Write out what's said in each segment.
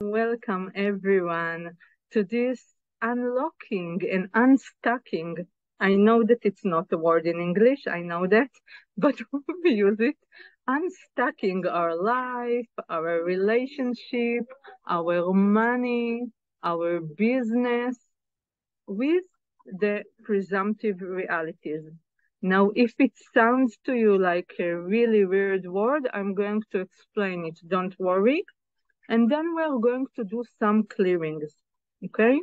Welcome everyone to this unlocking and unstucking. I know that it's not a word in English, I know that, but we use it. Unstucking our life, our relationship, our money, our business with the presumptive realities. Now, if it sounds to you like a really weird word, I'm going to explain it. Don't worry, and then we're going to do some clearings. Okay?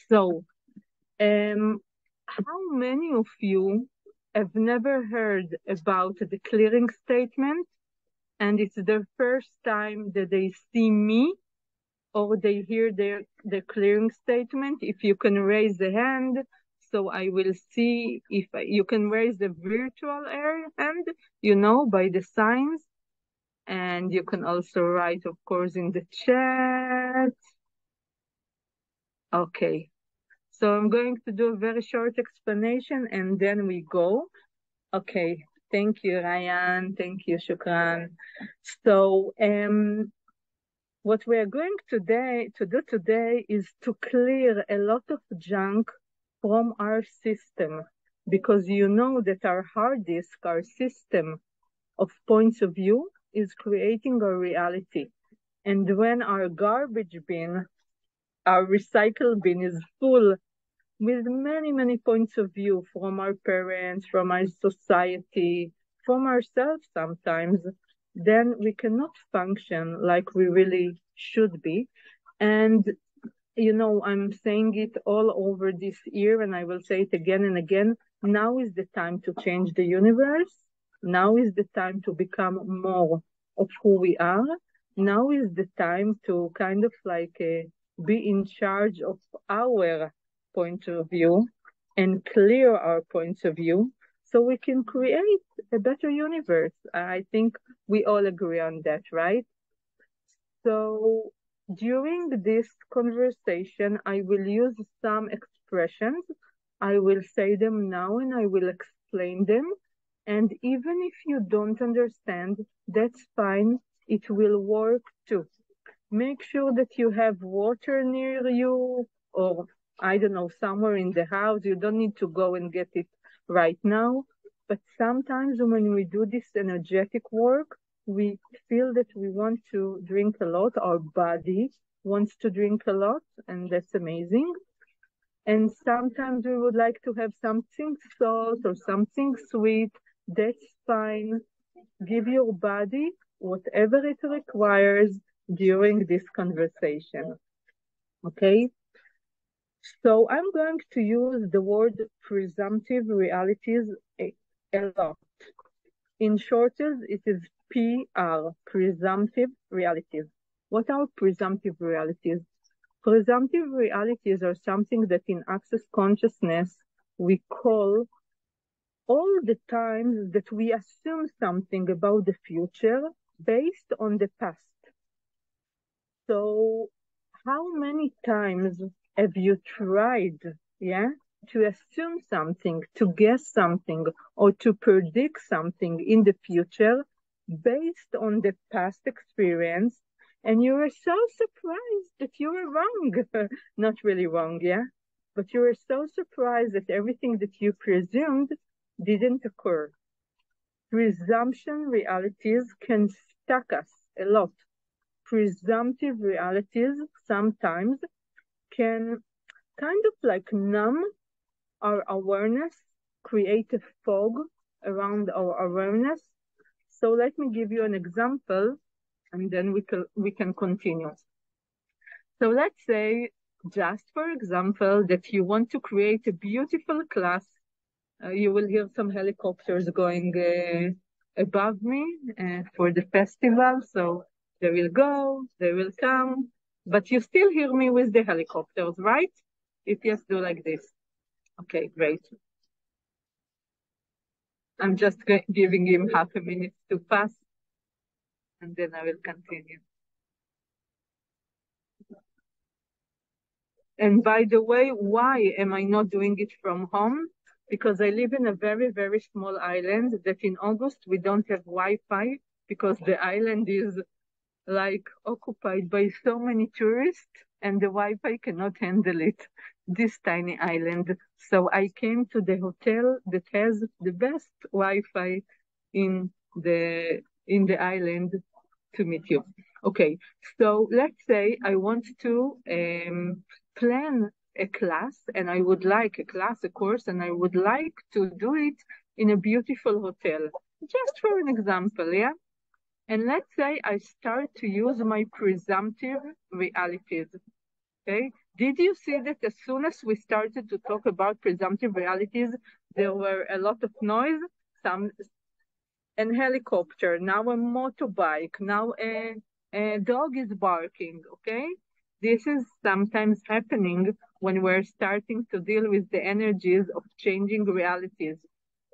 So, how many of you have never heard about the clearing statement and it's their first time that they see me or they hear the clearing statement? If you can raise the hand, so I will see if you can raise the virtual hand, by the signs. And you can also write, of course, in the chat. Okay, so I'm going to do a very short explanation and then we go. Okay, thank you, Ryan. Thank you, Shukran. So, what we are going to do today is to clear a lot of junk from our system, because you know that our hard disk, our system of points of view, is creating our reality. And when our garbage bin, our recycle bin is full with many, many points of view from our parents, from our society, from ourselves sometimes, then we cannot function like we really should be. And, I'm saying it all over this year, and I will say it again and again. Now is the time to change the universe. Now is the time to become more of who we are. Now is the time to kind of like be in charge of our point of view and clear our points of view so we can create a better universe. I think we all agree on that, right? So during this conversation, I will use some expressions. I will say them now and I will explain them. And even if you don't understand, that's fine. It will work too. Make sure that you have water near you, or I don't know, somewhere in the house. You don't need to go and get it right now. But sometimes when we do this energetic work, we feel that we want to drink a lot. Our body wants to drink a lot, and that's amazing. And sometimes we would like to have something salt or something sweet. That's fine. Give your body whatever it requires during this conversation. Okay? So I'm going to use the word presumptive realities a lot. In shortest, it is PR, presumptive realities. What are presumptive realities? Presumptive realities are something that in access consciousness we call all the times that we assume something about the future based on the past. So how many times have you tried, to assume something, to guess something, or to predict something in the future based on the past experience, and you were so surprised that you were wrong? Not really wrong, but you were so surprised that everything that you presumed didn't occur. Presumption realities can stuck us a lot. Presumptive realities sometimes can kind of like numb our awareness, create a fog around our awareness. So let me give you an example and then we can continue. So let's say, just for example, that you want to create a beautiful class. You will hear some helicopters going above me for the festival. So they will go, they will come, but you still hear me with the helicopters, right? If yes, do like this. Okay, great. I'm just giving him half a minute to pass, and then I will continue. And by the way, why am I not doing it from home? Because I live in a very, very small island that in August we don't have Wi-Fi because the island is like occupied by so many tourists, and the Wi-Fi cannot handle it, this tiny island. So I came to the hotel that has the best Wi-Fi in the island to meet you. Okay, so let's say I want to plan a class, and I would like a class, a course, and I would like to do it in a beautiful hotel. Just for an example, yeah? And let's say I start to use my presumptive realities. Okay. Did you see that as soon as we started to talk about presumptive realities, there were a lot of noise? Some an helicopter, now a motorbike, now a dog is barking. Okay. This is sometimes happening when we're starting to deal with the energies of changing realities.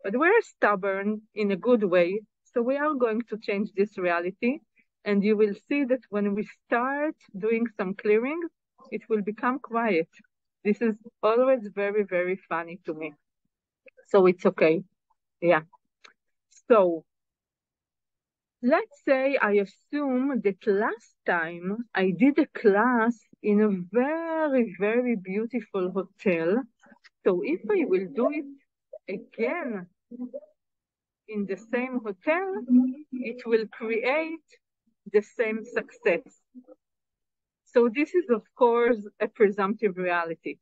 But we're stubborn in a good way, so we are going to change this reality. And you will see that when we start doing some clearing, it will become quiet. This is always very, very funny to me. So it's okay. Yeah. So let's say I assume that last time I did a class in a very, very beautiful hotel. So if I will do it again in the same hotel, it will create the same success. So this is, of course, a presumptive reality.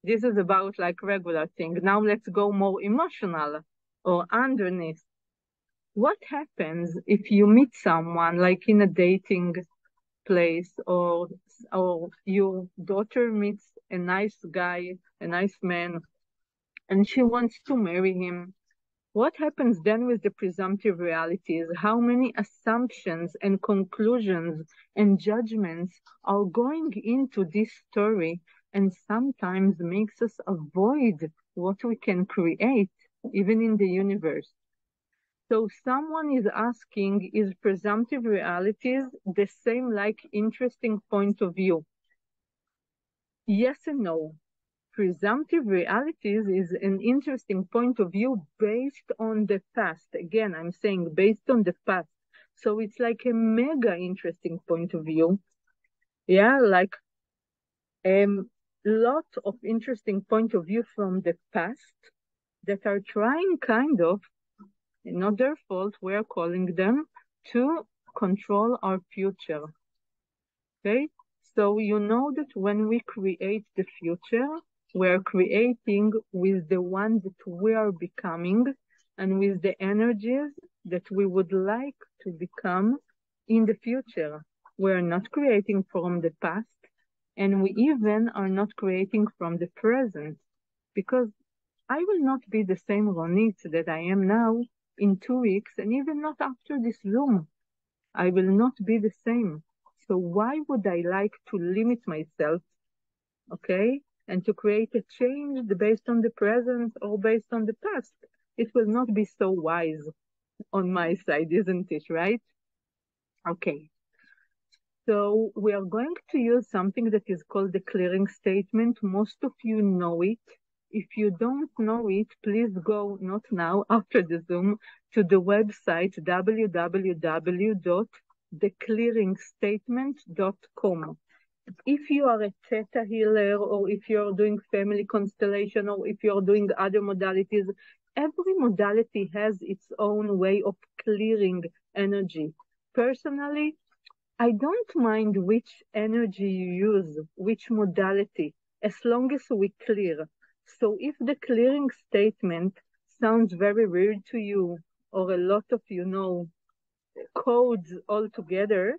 This is about like regular thing. Now let's go more emotional or underneath. What happens if you meet someone like in a dating place, or your daughter meets a nice guy, a nice man, and she wants to marry him? What happens then with the presumptive realities? How many assumptions and conclusions and judgments are going into this story, and sometimes makes us avoid what we can create, even in the universe? So someone is asking, is presumptive realities the same like interesting point of view? Yes and no. Presumptive realities is an interesting point of view based on the past. Again, I'm saying based on the past. So it's like a mega interesting point of view. Yeah, like a lot of interesting point of view from the past that are trying kind of, not their fault, we're calling them, to control our future. Okay? So you know that when we create the future, we're creating with the one that we are becoming and with the energies that we would like to become in the future. We're not creating from the past, and we even are not creating from the present, because I will not be the same Ronit that I am now in 2 weeks, and even not after this Zoom. I will not be the same. So why would I like to limit myself, okay, and to create a change based on the present or based on the past? It will not be so wise on my side, isn't it, right? Okay. So we are going to use something that is called the clearing statement. Most of you know it. If you don't know it, please go, not now, after the Zoom, to the website www.theclearingstatement.com. If you are a theta healer, or if you're doing family constellation, or if you're doing other modalities, every modality has its own way of clearing energy. Personally, I don't mind which energy you use, which modality, as long as we clear. So if the clearing statement sounds very weird to you, or a lot of, codes all together,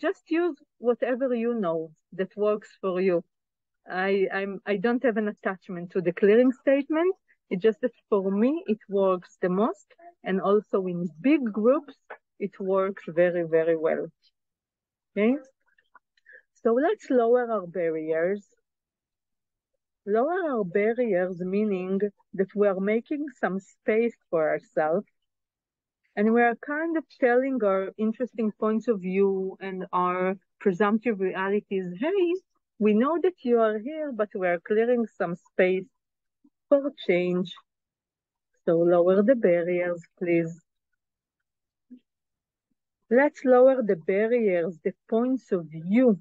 just use whatever you know that works for you. I don't have an attachment to the clearing statement. It's just that for me it works the most, and also in big groups it works very, very well. Okay, so let's lower our barriers. Lower our barriers, meaning that we are making some space for ourselves, and we are kind of telling our interesting points of view and our presumptive realities, hey, we know that you are here, but we are clearing some space for change. So lower the barriers, please. Let's lower the barriers, the points of view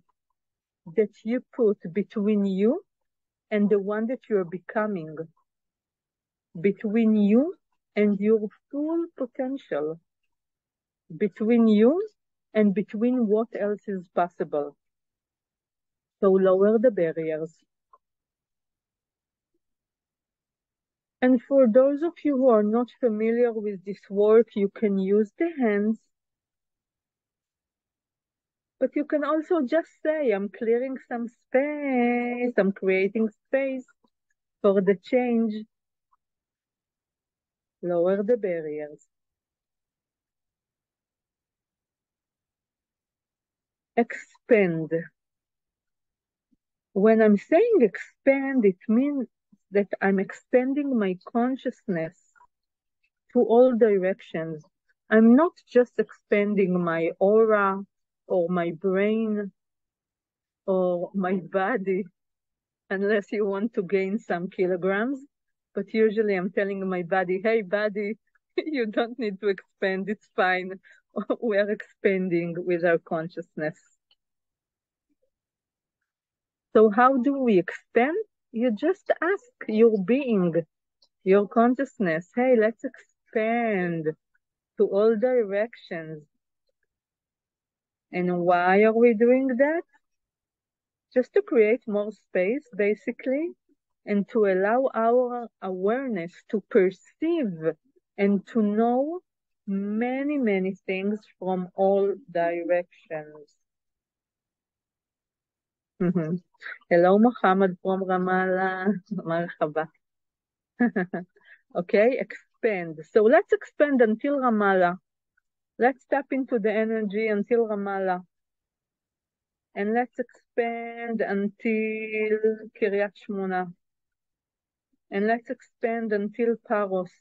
that you put between you and the one that you're becoming, between you and your full potential, between you and between what else is possible. So lower the barriers. And for those of you who are not familiar with this work, you can use the hands, but you can also just say, I'm clearing some space, I'm creating space for the change. Lower the barriers. Expand. When I'm saying expand, it means that I'm expanding my consciousness to all directions. I'm not just expanding my aura or my brain or my body, unless you want to gain some kilograms. But usually I'm telling my body, hey, body, you don't need to expand, it's fine. We're expanding with our consciousness. So how do we expand? You just ask your being, your consciousness, hey, let's expand to all directions. And why are we doing that? Just to create more space, basically, and to allow our awareness to perceive and to know many, many things from all directions. Hello, Mohammed from Ramallah. Marhaba. Okay, expand. So let's expand until Ramallah. Let's tap into the energy until Ramallah. And let's expand until Kiryat Shmona. And let's expand until Paros.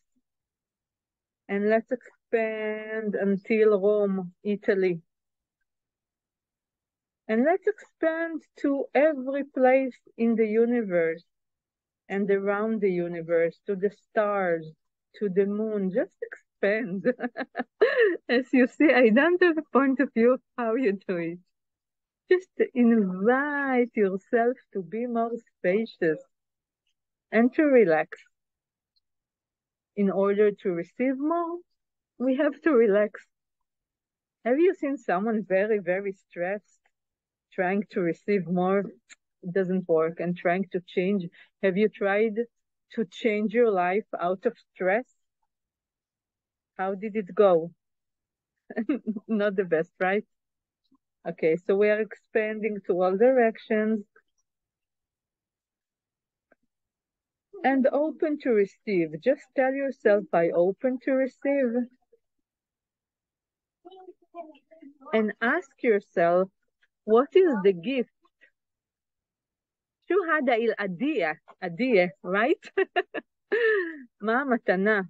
And let's expand until Rome, Italy. And let's expand to every place in the universe and around the universe, to the stars, to the moon. Just expand. As you see, I don't have a point of view of how you do it. Just invite yourself to be more spacious and to relax. In order to receive more, we have to relax. Have you seen someone very, very stressed, trying to receive more? It doesn't work. And trying to change. Have you tried to change your life out of stress? How did it go? Not the best, right? Okay, so we are expanding to all directions and open to receive. Just tell yourself, I open to receive. And ask yourself, what is the gift? شو هذا الأدية, right? מה המתנה?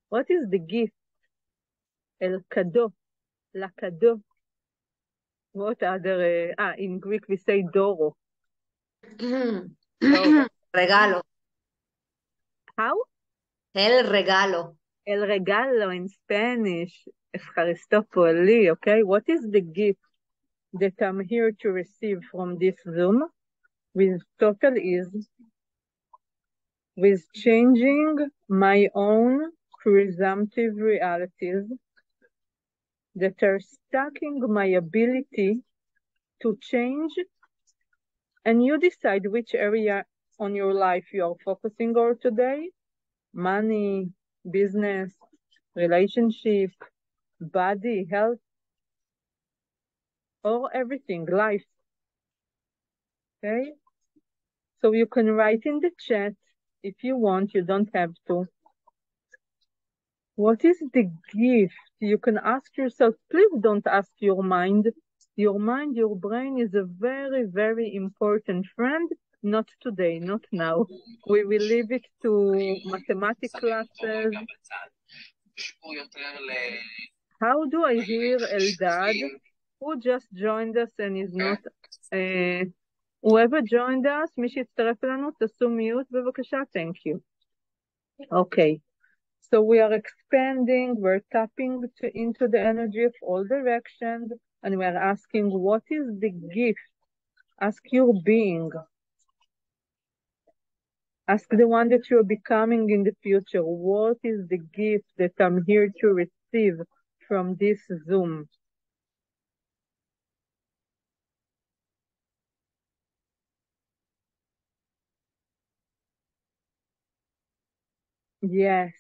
What is the gift? la kado. What other, in Greek we say doro. Doro. Regalo. How? El regalo. El regalo in Spanish. Efcharistopoli, okay? What is the gift that I'm here to receive from this Zoom with total ease, with changing my own presumptive realities that are stacking my ability to change, and you decide which area on your life you are focusing on today: money, business, relationship, body, health, or everything, life. Okay? So you can write in the chat if you want, you don't have to. What is the gift? You can ask yourself, please don't ask your mind. Your mind, your brain is a very, very important friend. Not today, not now. We will leave it to mathematics classes. How do I hear Eldad, who just joined us and is not... whoever joined us, מי שהצטרף אלינו, תעשו מיוט בבקשה, thank you. Okay, So we are expanding, we're tapping into the energy of all directions, and we're asking, what is the gift? Ask your being. Ask the one that you're becoming in the future, what is the gift that I'm here to receive from this Zoom? Yes,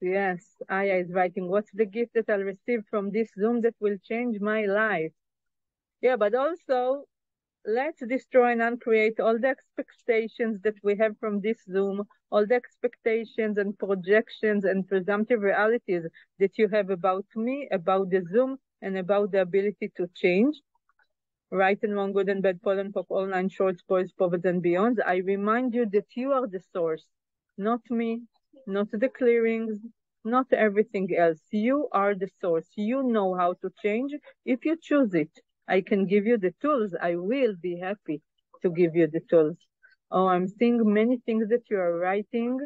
yes. Aya is writing, what's the gift that I'll receive from this Zoom that will change my life? Yeah, but also let's destroy and uncreate all the expectations that we have from this Zoom, all the expectations and projections and presumptive realities that you have about me, about the Zoom, and about the ability to change. Right and wrong, good and bad, pollen, pop, all nine shorts, boys, poverty, and beyond. I remind you that you are the source, not me, not the clearings, not everything else. You are the source. You know how to change if you choose it. I can give you the tools. I will be happy to give you the tools. Oh, I'm seeing many things that you are writing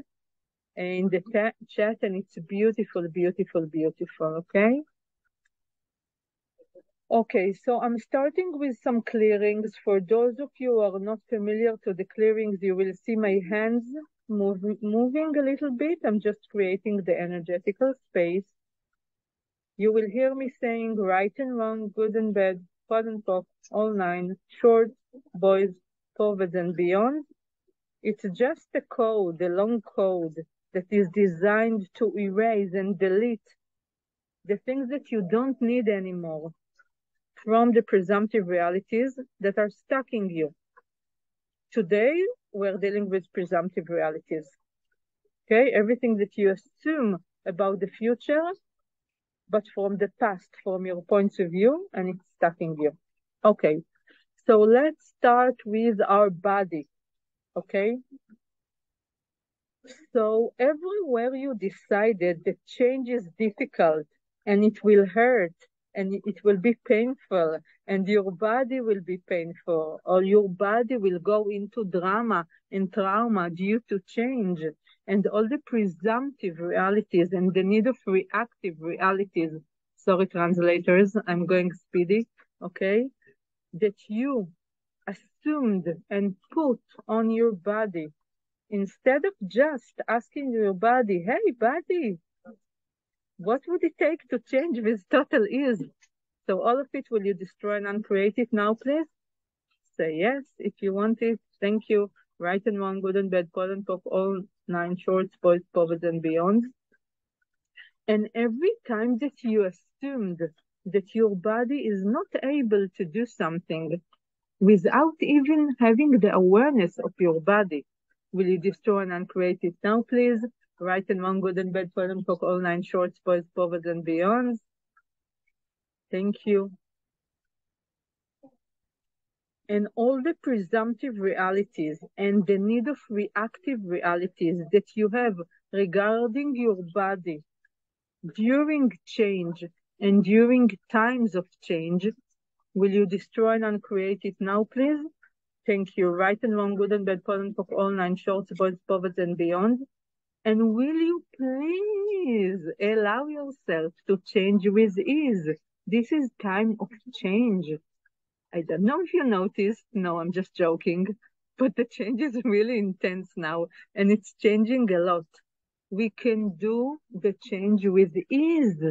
in the chat, and it's beautiful, beautiful, beautiful. Okay. Okay, so I'm starting with some clearings. For those of you who are not familiar to the clearings, you will see my hands moving a little bit. I'm just creating the energetical space. You will hear me saying right and wrong, good and bad, pod and pop, all nine, short, boys, forwards and beyond. It's just a code, a long code that is designed to erase and delete the things that you don't need anymore from the presumptive realities that are stuck in you. Today, we're dealing with presumptive realities. Okay, everything that you assume about the future, but from the past, from your points of view, and it's stuck in you. Okay, so let's start with our body. Okay, so everywhere you decided that change is difficult and it will hurt and it will be painful and your body will be painful or your body will go into drama and trauma due to change and all the presumptive realities and the need of reactive realities. Sorry, translators, I'm going speedy, okay? That you assumed and put on your body instead of just asking your body, hey, body, what would it take to change this total ease? So all of it, will you destroy and uncreate it now, please? Say yes if you want it. Thank you. Right and wrong, good and bad, pollen, pop, all nine shorts, boys, povers, and beyond. And every time that you assumed that your body is not able to do something, without even having the awareness of your body. Will you destroy and uncreate it now, please? Right and wrong, good and bad, for them, talk all nine shorts, boys, povers, and beyond. Thank you. And all the presumptive realities and the need of reactive realities that you have regarding your body during change and during times of change, will you destroy and uncreate it now, please? Thank you. Right and wrong, good and bad, pollen, pop, all nine shorts, boys, povers, and beyond. And will you please allow yourself to change with ease? This is time of change. I don't know if you noticed. No, I'm just joking. But the change is really intense now, and it's changing a lot. We can do the change with ease.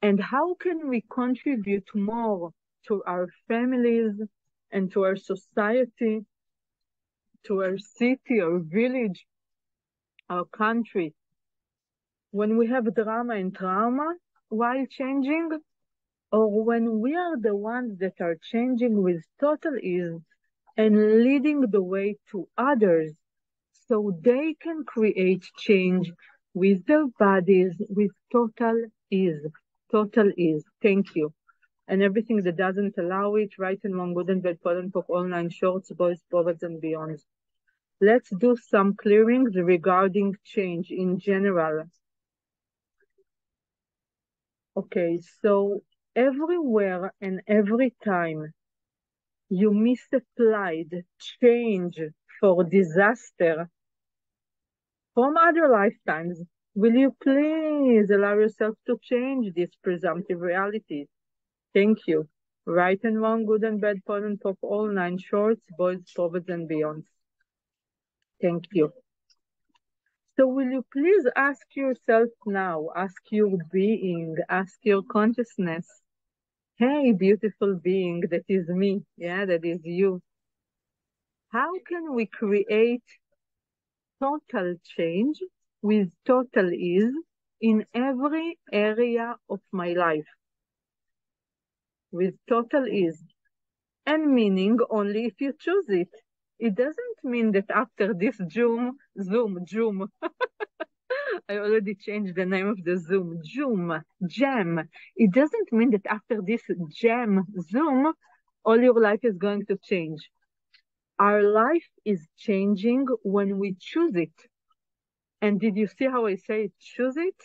And how can we contribute more to our families and to our society, to our city, our village, our country, when we have drama and trauma while changing, or when we are the ones that are changing with total ease and leading the way to others so they can create change with their bodies with total ease. Total ease. Thank you. And everything that doesn't allow it, right and wrong, good and bad, pollen, pop, all nine shorts, boys, povers, and beyond. Let's do some clearings regarding change in general. Okay, so everywhere and every time you misapplied change for disaster from other lifetimes, Will you please allow yourself to change these presumptive realities? Thank you. Right and wrong, good and bad, fun and pop, all nine shorts, boys, forwards, and beyonds. Thank you. So will you please ask yourself now, ask your being, ask your consciousness, hey, beautiful being, that is me, yeah, that is you. How can we create total change with total ease in every area of my life? With total ease. And meaning only if you choose it. It doesn't mean that after this Zoom, I already changed the name of the Jam. It doesn't mean that after this Zoom, all your life is going to change. Our life is changing when we choose it. And did you see how I say choose it?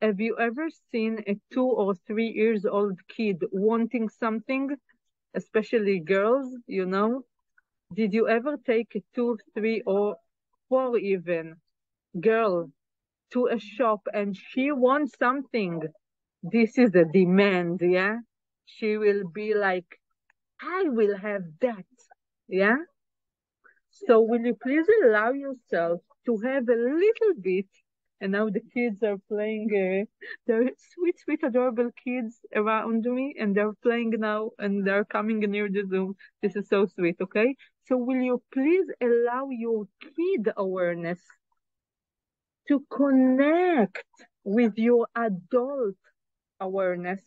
Have you ever seen a 2 or 3 years old kid wanting something, especially girls, you know? Did you ever take a 2, 3, or 4 even girl to a shop and she wants something? This is a demand, yeah? She will be like, I will have that, yeah? So will you please allow yourself to have a little bit, and now the kids are playing, they're sweet, sweet, adorable kids around me, and they're playing now, and they're coming near the Zoom. This is so sweet, okay? So will you please allow your kid awareness to connect with your adult awareness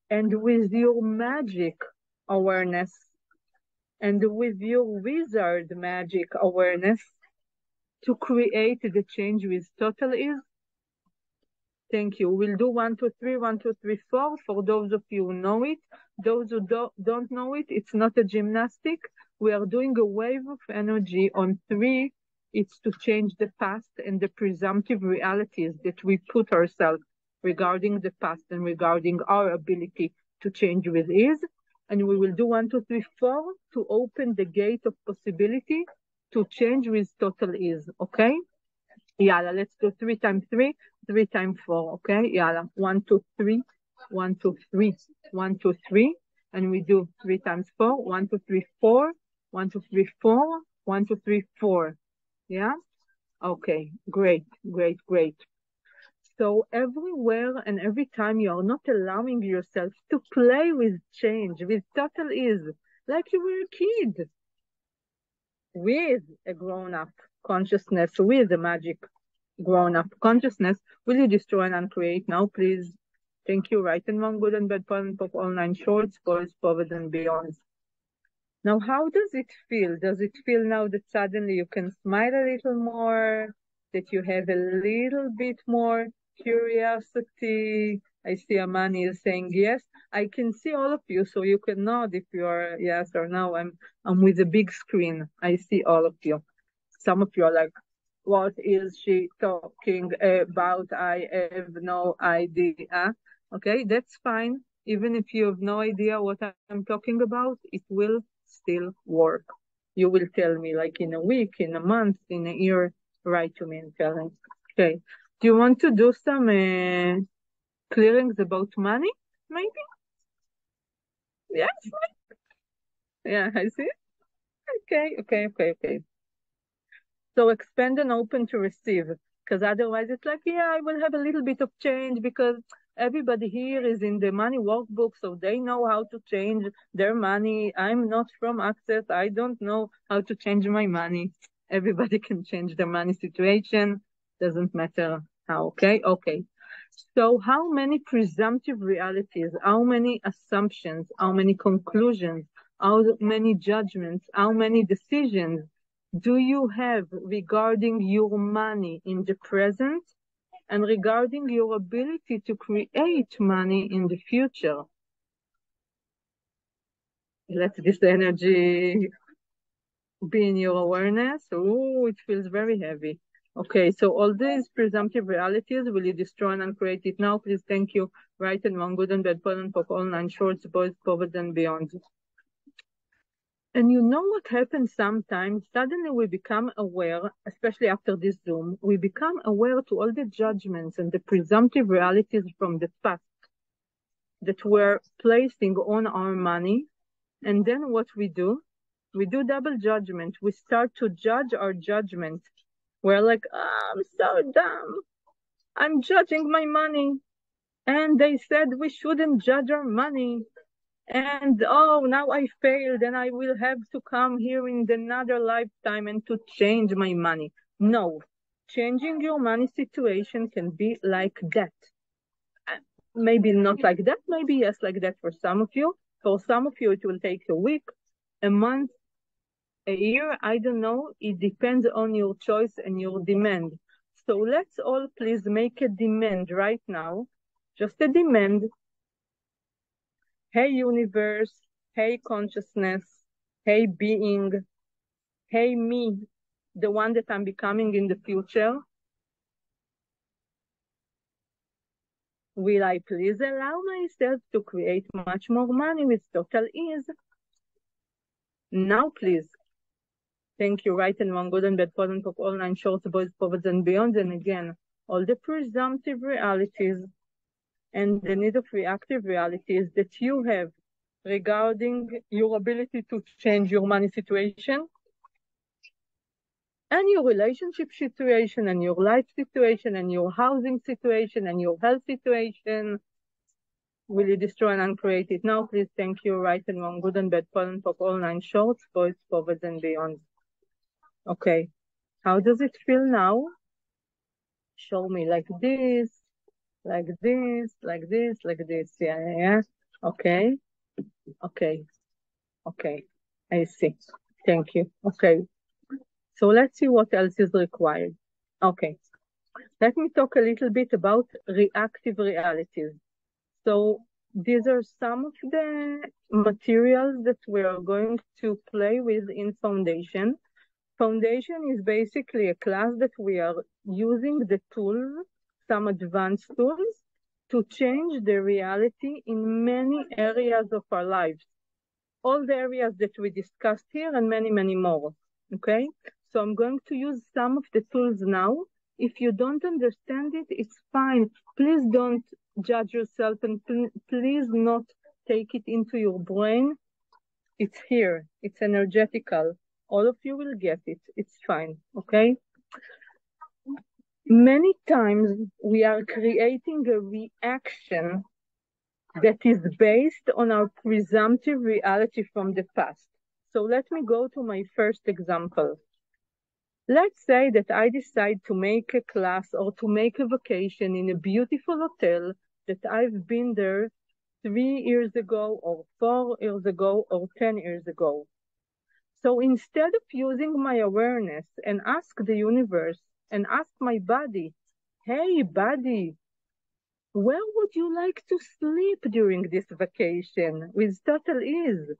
and with your magic awareness and with your wizard magic awareness to create the change with total ease? Thank you. We'll do 1, 2, 3, 1, 2, 3, 4 for those of you who know it. Those who don't know it, it's not a gymnastic. We are doing a wave of energy on 3. It's to change the past and the presumptive realities that we put ourselves regarding the past and regarding our ability to change with ease. And we will do 1, 2, 3, 4 to open the gate of possibility to change with total ease. Okay? Yalla, let's do 3 times 3, 3 times 4. Okay? Yalla. 1, 2, 3, 1, 2, 3, 1, 2, 3. And we do 3 times 4, 1, 2, 3, 4, 1, 2, 3, 4, 1, 2, 3, 4. Yeah? Okay. Great, great, great. So everywhere and every time you are not allowing yourself to play with change, with total ease, like you were a kid, with a grown-up consciousnness, with the magic grown-up consciousness, will you destroy and uncreate now, please? Thank you. Right and wrong, good and bad, fun of all nine shorts, boys, forward and beyond. Now, how does it feel? Does it feel now that suddenly you can smile a little more, that you have a little bit more curiosity? I see Amani is saying yes. I can see all of you, so you can nod if you are yes or no. I'm with a big screen. I see all of you. Some of you are like, what is she talking about? I have no idea. Okay, that's fine. Even if you have no idea what I'm talking about, it will still work. You will tell me like in a week, in a month, in a year, write to me and tell me. Okay. Do you want to do some clearings about money? Maybe? Yes? Yeah, I see. Okay. So expand and open to receive, because otherwise it's like, yeah, I will have a little bit of change because everybody here is in the money workbook, so they know how to change their money. I'm not from Access. I don't know how to change my money. Everybody can change their money situation. Doesn't matter how, okay? Okay. So how many presumptive realities, how many assumptions, how many conclusions, how many judgments, how many decisions do you have regarding your money in the present and regarding your ability to create money in the future? Let this energy be in your awareness. Oh, it feels very heavy. Okay, so all these presumptive realities, will you destroy and uncreate it now? Please, thank you. Right and wrong, good and bad, fun and pop, all nine shorts, boys, forward and beyond. And you know what happens sometimes? Suddenly we become aware, especially after this Zoom, we become aware to all the judgments and the presumptive realities from the past that we're placing on our money. And then what we do? We do double judgment. We start to judge our judgment. We're like, oh, I'm so dumb. I'm judging my money. And they said we shouldn't judge our money. And oh, now I failed and I will have to come here in another lifetime and to change my money. No, changing your money situation can be like that. Maybe not like that, maybe yes, like that for some of you. For some of you, it will take a week, a month, a year. I don't know. It depends on your choice and your demand. So let's all please make a demand right now, just a demand. Hey, universe. Hey, consciousness. Hey, being. Hey, me, the one that I'm becoming in the future. Will I please allow myself to create much more money with total ease? Now, please. Thank you, right and wrong, good and bad, present of all nine shorts, boys, prophets, and beyond. And again, all the presumptive realities and the need of reactive realities that you have regarding your ability to change your money situation and your relationship situation and your life situation and your housing situation and your health situation. Will you destroy and uncreate it now? Please, thank you, right and wrong, good and bad, present of all nine shorts, boys, prophets, and beyond. Okay. How does it feel now? Show me like this, like this, like this, like this. Yeah, yeah, yeah. Okay, okay, okay. I see. Thank you. Okay. So let's see what else is required. Okay. Let me talk a little bit about reactive realities. So these are some of the materials that we are going to play with in Foundation. Foundation is basically a class that we are using the tools, some advanced tools, to change the reality in many areas of our lives. All the areas that we discussed here and many, many more. Okay? So I'm going to use some of the tools now. If you don't understand it, it's fine. Please don't judge yourself and please not take it into your brain. It's here. It's energetical. All of you will get it. It's fine. Okay? Many times we are creating a reaction that is based on our presumptive reality from the past. So let me go to my first example. Let's say that I decide to make a class or to make a vacation in a beautiful hotel that I've been there 3 years ago or 4 years ago or 10 years ago. So instead of using my awareness and ask the universe and ask my body, hey, body, where would you like to sleep during this vacation with total ease?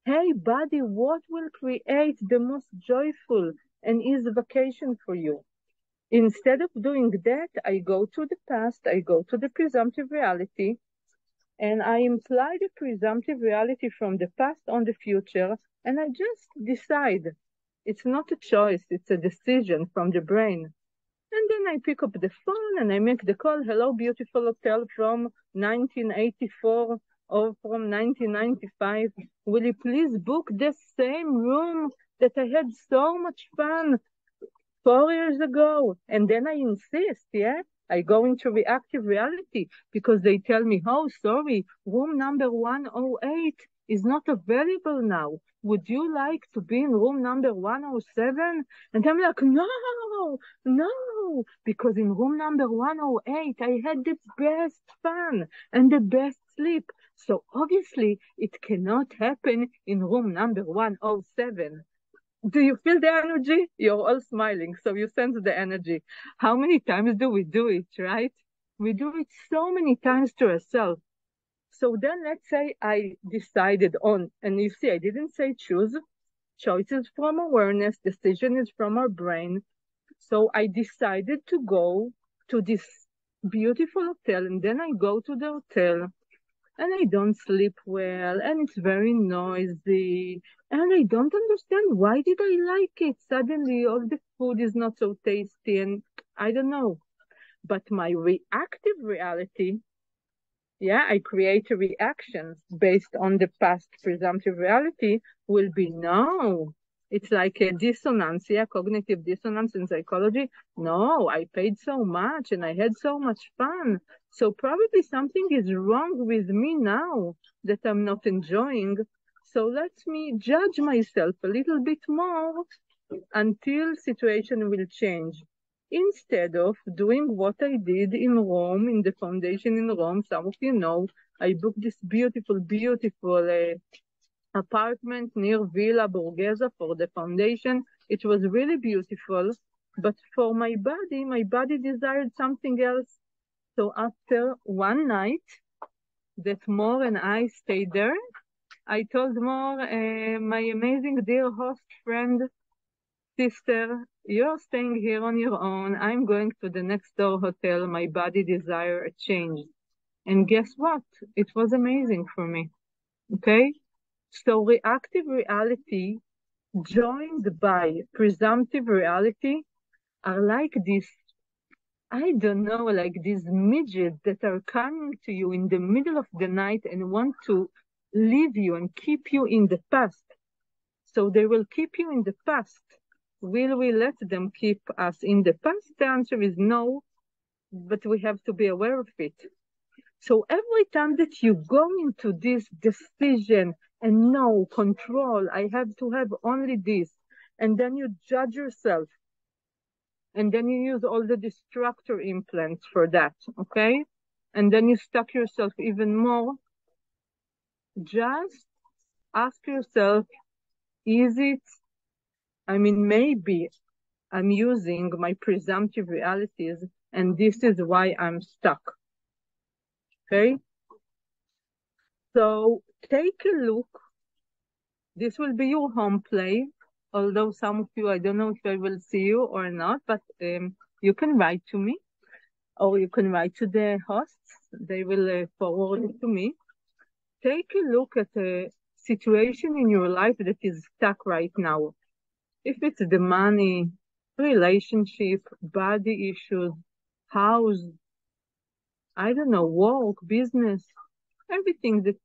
Hey, body, what will create the most joyful and easy vacation for you? Instead of doing that, I go to the past, I go to the presumptive reality, and I imply the presumptive reality from the past on the future, and I just decide. It's not a choice, it's a decision from the brain. And then I pick up the phone and I make the call, hello, beautiful hotel from 1984 or from 1995. Will you please book the same room that I had so much fun 4 years ago? And then I insist, yeah? I go into reactive reality because they tell me, oh, sorry, room number 108 is not available now. Would you like to be in room number 107? And I'm like, no, no, because in room number 108, I had the best fun and the best sleep. So obviously, it cannot happen in room number 107. Do you feel the energy? You're all smiling, so you sense the energy. How many times do we do it, right? We do it so many times to ourselves. So then let's say I decided on, and you see, I didn't say choose. Choices from awareness, decision is from our brain. So I decided to go to this beautiful hotel, and then I go to the hotel, and I don't sleep well, and it's very noisy, and I don't understand why did I like it. Suddenly, all the food is not so tasty, and I don't know. But my reactive reality, yeah, I create reactions based on the past presumptive reality will be no. It's like a dissonance, yeah, cognitive dissonance in psychology. No, I paid so much and I had so much fun. So probably something is wrong with me now that I'm not enjoying. So let me judge myself a little bit more until situation will change. Instead of doing what I did in Rome, in the foundation in Rome, some of you know, I booked this beautiful, beautiful apartment near Villa Borghese for the foundation. It was really beautiful, but for my body desired something else. So after one night that Mor and I stayed there, I told Mor, my amazing dear host friend, sister, you're staying here on your own. I'm going to the next door hotel. My body desire a change. And guess what? It was amazing for me. Okay? So reactive reality joined by presumptive reality are like this, I don't know, like these midgets that are coming to you in the middle of the night and want to leave you and keep you in the past. So they will keep you in the past. Will we let them keep us in the past? The answer is no, but we have to be aware of it. So every time that you go into this decision and no control, I have to have only this, and then you judge yourself, and then you use all the distractor implants for that, okay? And then you stuck yourself even more. Just ask yourself, is it, I mean, maybe I'm using my presumptive realities, and this is why I'm stuck. Okay? So take a look. This will be your home play. Although some of you, I don't know if I will see you or not, but you can write to me or you can write to the hosts. They will forward it to me. Take a look at a situation in your life that is stuck right now. If it's the money, relationship, body issues, house, I don't know, work, business, everything that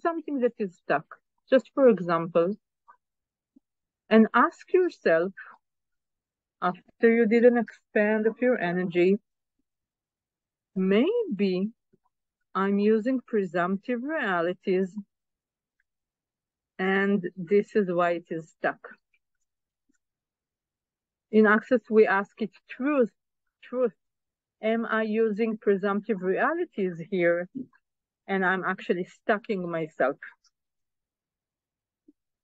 something that is stuck. Just for example, and ask yourself after you did an expand of your energy, maybe I'm using presumptive realities and this is why it is stuck. In Access, we ask it truth. Am I using presumptive realities here? And I'm actually stucking myself.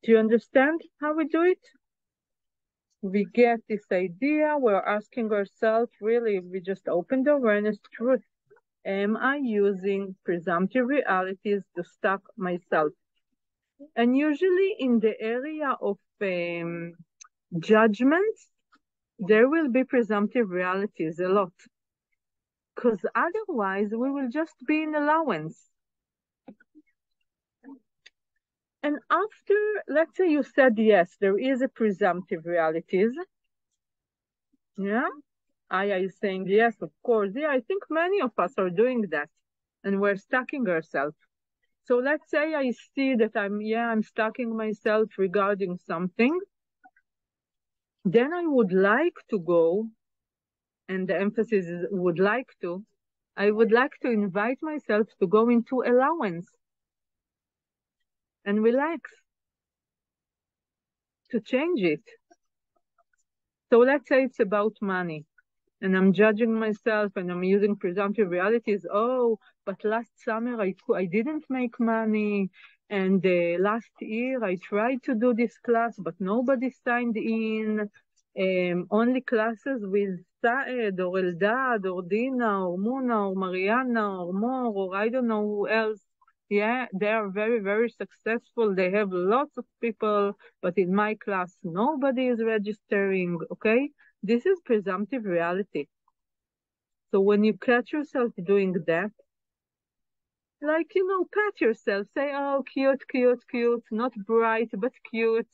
Do you understand how we do it? We get this idea, we're asking ourselves, really, we just open the awareness truth. Am I using presumptive realities to stuck myself? And usually in the area of judgments, there will be presumptive realities a lot. Because otherwise, we will just be in allowance. And after, let's say you said yes, there is a presumptive realities. Yeah, Aya is saying yes, of course. Yeah, I think many of us are doing that, and we're stacking ourselves. So let's say I see that I'm stacking myself regarding something. Then I would like to go, and the emphasis is would like to. I would like to invite myself to go into allowance and relax, to change it. So let's say it's about money. And I'm judging myself and I'm using presumptive realities. Oh, but last summer I didn't make money. And last year I tried to do this class, but nobody signed in. Only classes with Saed or Eldad or Dina or Muna or Mariana or Mor or I don't know who else. Yeah, they are very, very successful. They have lots of people, but in my class, nobody is registering. Okay. This is presumptive reality. So when you catch yourself doing that, Like, pat yourself. Say, oh, cute, cute, cute. Not bright, but cute.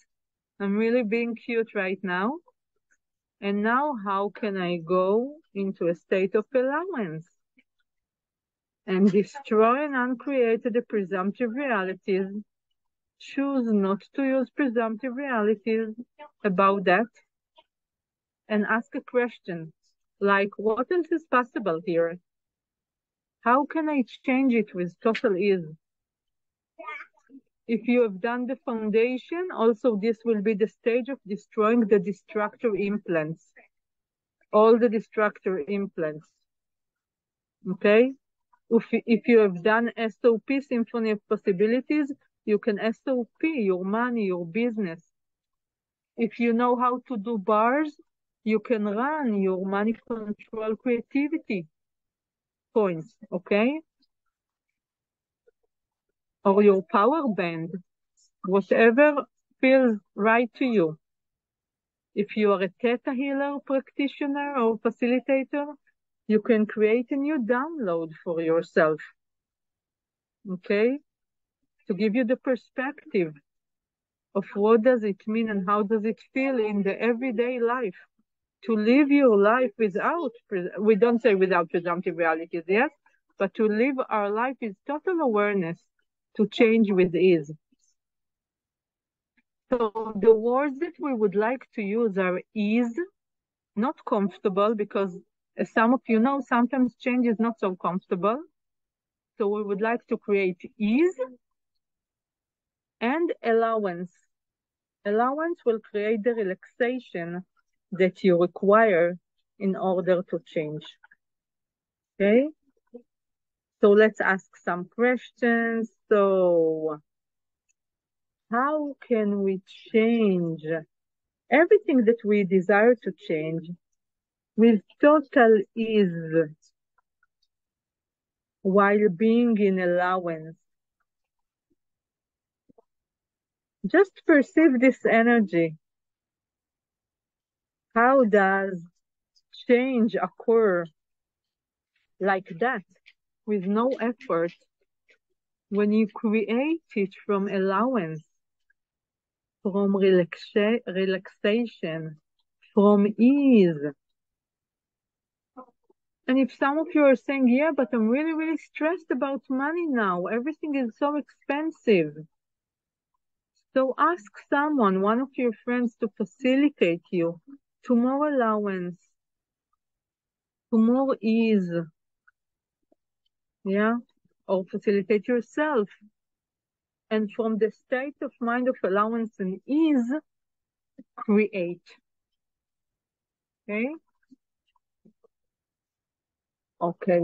I'm really being cute right now. And now, how can I go into a state of allowance and destroy and uncreate the presumptive realities? Choose not to use presumptive realities about that and ask a question like, what else is possible here? How can I change it with total ease? If you have done the foundation, also this will be the stage of destroying the destructor implants, all the destructor implants. Okay? If you have done SOP, Symphony of Possibilities, you can SOP your money, your business. If you know how to do bars, you can run your money control creativity points, okay? Or your power band, whatever feels right to you. If you are a theta healer practitioner or facilitator, you can create a new download for yourself, okay? To give you the perspective of what does it mean and how does it feel in the everyday life to live your life without, we don't say without presumptive realities, yes, but to live our life with total awareness, to change with ease. So the words that we would like to use are ease, not comfortable, because as some of you know, sometimes change is not so comfortable. So we would like to create ease and allowance. Allowance will create the relaxation that you require in order to change. Okay? So let's ask some questions. So how can we change everything that we desire to change with total ease while being in allowance? Just perceive this energy. How does change occur like that with no effort when you create it from allowance, from relaxation, from ease? And if some of you are saying, yeah, but I'm really, really stressed about money now, everything is so expensive. So ask someone, one of your friends, to facilitate you to more allowance, to more ease, yeah, or facilitate yourself. And from the state of mind of allowance and ease, create. Okay? Okay.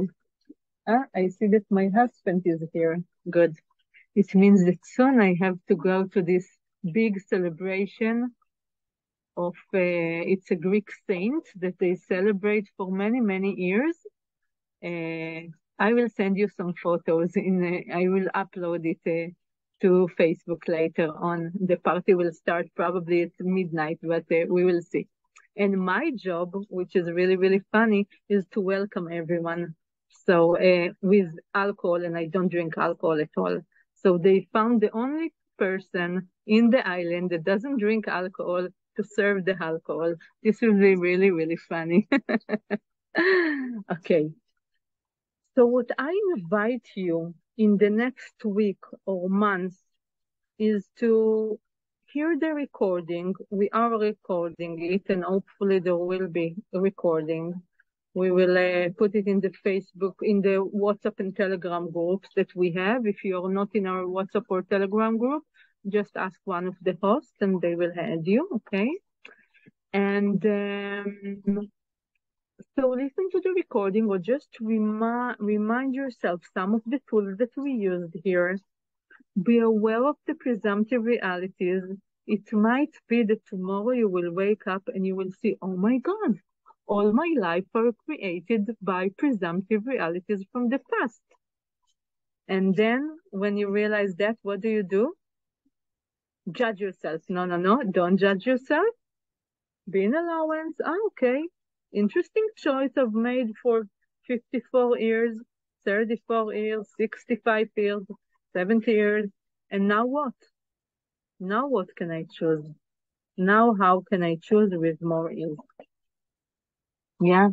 I see that my husband is here. Good. It means that soon I have to go to this big celebration of, it's a Greek saint that they celebrate for many, many years. I will send you some photos I will upload it to Facebook later on. The party will start probably at midnight, but we will see. And my job, which is really, really funny, is to welcome everyone. So with alcohol, and I don't drink alcohol at all. So they found the only person in the island that doesn't drink alcohol to serve the alcohol. This will be really, really funny. Okay. So what I invite you in the next week or month is to hear the recording. We are recording it, and hopefully there will be a recording. We will put it in the Facebook, in the WhatsApp and Telegram groups that we have. If you are not in our WhatsApp or Telegram group, just ask one of the hosts and they will add you, okay? And so listen to the recording or just remind yourself some of the tools that we used here. Be aware of the presumptive realities. It might be that tomorrow you will wake up and you will see, oh my God, all my life are created by presumptive realities from the past. And then when you realize that, what do? Judge yourself. No, don't judge yourself. Be in allowance. Okay. Interesting choice I've made for 54 years. 34 years, 65 years, 70 years. And now what? Now what can I choose? Now how can I choose with more years? Yeah.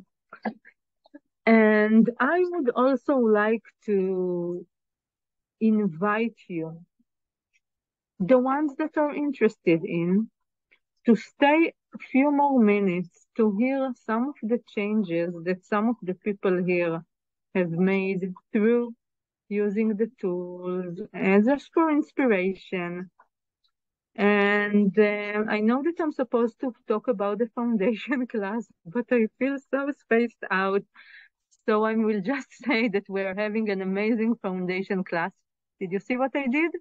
And I would also like to invite you, the ones that are interested in, to stay a few more minutes to hear some of the changes that some of the people here have made through using the tools as just for inspiration. And I know that I'm supposed to talk about the foundation class, but I feel so spaced out. So I will just say that we're having an amazing foundation class. Did you see what I did?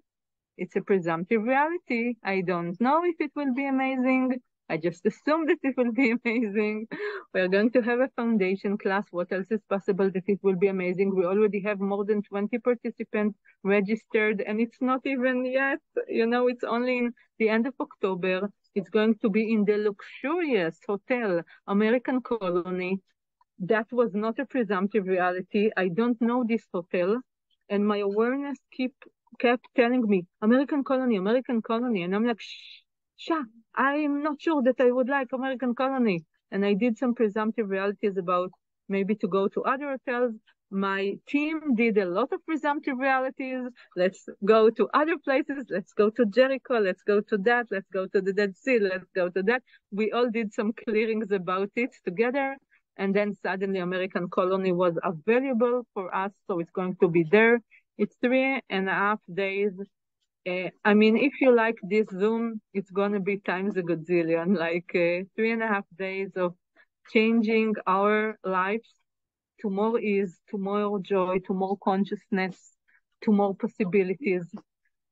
It's a presumptive reality. I don't know if it will be amazing. I just assume that it will be amazing. We're going to have a foundation class. What else is possible that it will be amazing? We already have more than 20 participants registered, and it's not even yet, it's only in the end of October. It's going to be in the luxurious hotel, American Colony. That was not a presumptive reality. I don't know this hotel, and my awareness kept telling me American Colony, American Colony, and I'm like, shh, I'm not sure that I would like American Colony. And I did some presumptive realities about maybe to go to other hotels. My team did a lot of presumptive realities. Let's go to other places. Let's go to Jericho. Let's go to that. Let's go to the Dead Sea. Let's go to that. We all did some clearings about it together. And then suddenly American Colony was available for us, so it's going to be there. It's 3.5 days. I mean, if you like this Zoom, it's going to be times a gazillion, like 3.5 days of changing our lives to more ease, to more joy, to more consciousness, to more possibilities.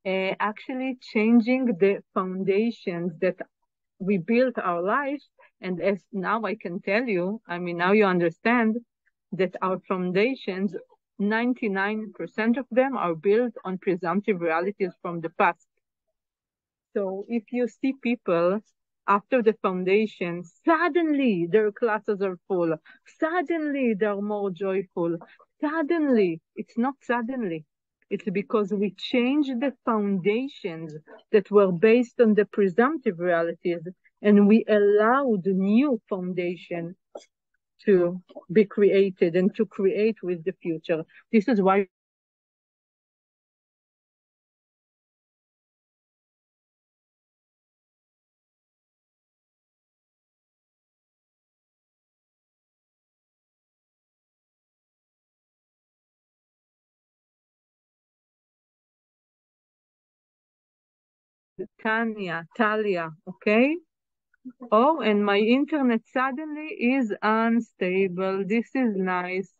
Actually changing the foundations that we built our life. And as now I can tell you, I mean, now you understand that our foundations, 99% of them are built on presumptive realities from the past. So if you see people after the foundation, suddenly their classes are full, suddenly they're more joyful, suddenly, it's not suddenly, it's because we changed the foundations that were based on the presumptive realities, and we allowed new foundation to be created and to create with the future. This is why Talia, okay? Oh, and my internet suddenly is unstable. This is nice.